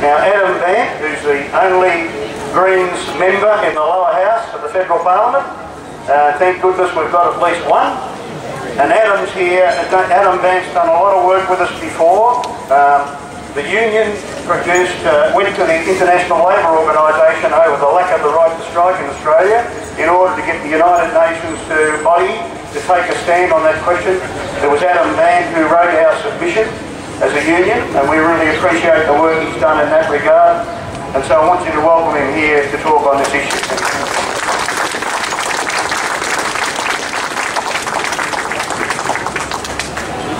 Now, Adam Bandt, who's the only Greens member in the lower house of the Federal Parliament, thank goodness we've got at least one. And Adam's here. Adam Bandt's done a lot of work with us before. The union went to the International Labour Organisation over the lack of the right to strike in Australia in order to get the United Nations body to take a stand on that question. It was Adam Bandt who wrote our submission as a union, and we really appreciate the work he's done in that regard. And so I want you to welcome him here to talk on this issue.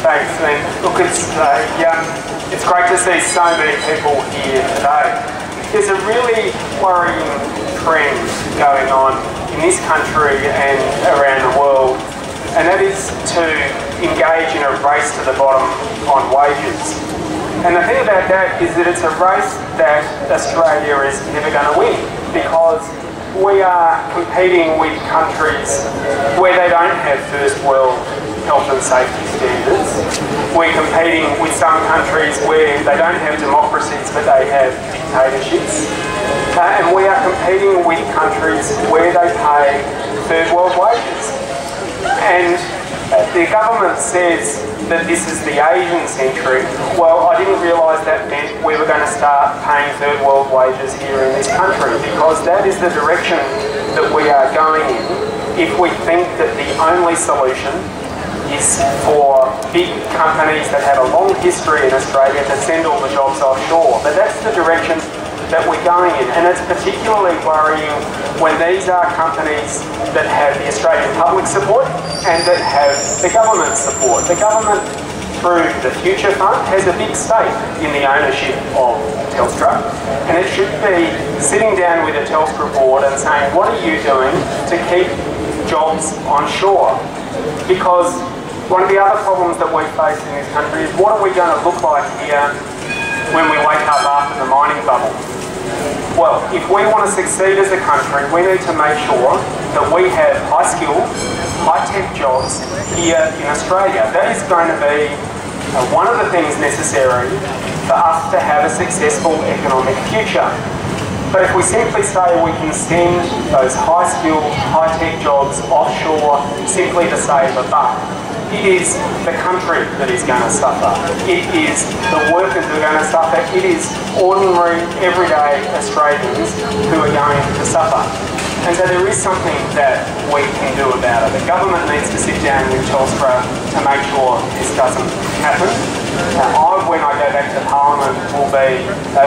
Thanks, Lynn. Look, it's great to see so many people here today. There's a really worrying trend going on in this country and around the world, and that is to engage in a race to the bottom on wages. And the thing about that is that it's a race that Australia is never going to win, because we are competing with countries where they don't have first world health and safety standards. We're competing with some countries where they don't have democracies but they have dictatorships. And we are competing with countries where they pay third world wages. And the government says that this is the Asian century. Well, I didn't realise that meant we were going to start paying third world wages here in this country, because that is the direction that we are going in if we think that the only solution is for big companies that have a long history in Australia to send all the jobs offshore. But that's the direction that we're going in, and it's particularly worrying when these are companies that have the Australian public support and that have the government support. The government, through the Future Fund, has a big stake in the ownership of Telstra, and it should be sitting down with the Telstra board and saying, what are you doing to keep jobs onshore? Because one of the other problems that we face in this country is, what are we going to look like here when we wake up after the mining bubble? Well, if we want to succeed as a country, we need to make sure that we have high-skilled, high-tech jobs here in Australia. That is going to be one of the things necessary for us to have a successful economic future. But if we simply say we can send those high-skilled, high-tech jobs offshore simply to save a buck, it is the country that is going to suffer. It is the workers who are going to suffer. It is ordinary, everyday Australians who are going to suffer. And so there is something that we can do about it. The government needs to sit down with Telstra to make sure this doesn't happen. When I go back to Parliament, will be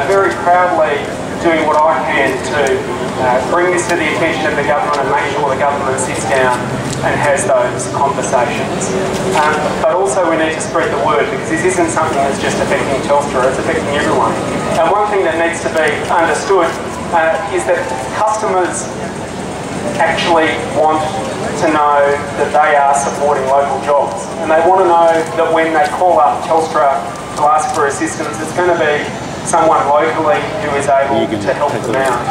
very proudly doing what I can to bring this to the attention of the government and make sure the government sits down and has those conversations. But also we need to spread the word, because this isn't something that's just affecting Telstra, it's affecting everyone. And one thing that needs to be understood is that customers actually want to know that they are supporting local jobs. And they want to know that when they call up Telstra to ask for assistance, it's going to be someone locally who is able to help them out.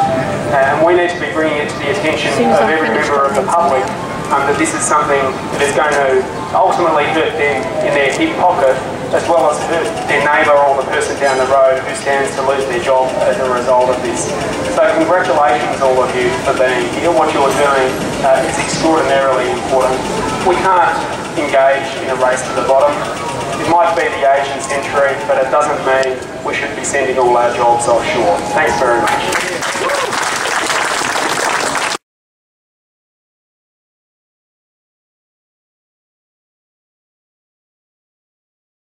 And we need to be bringing it to the attention of every member of the public that this is something that is going to ultimately hurt them in their hip pocket, as well as hurt their neighbour or the person down the road who stands to lose their job as a result of this. So congratulations all of you for being here. What you're doing is extraordinarily important. We can't engage in a race to the bottom. It might be the Asian century, but it doesn't mean we should be sending all our jobs offshore. Thanks very much.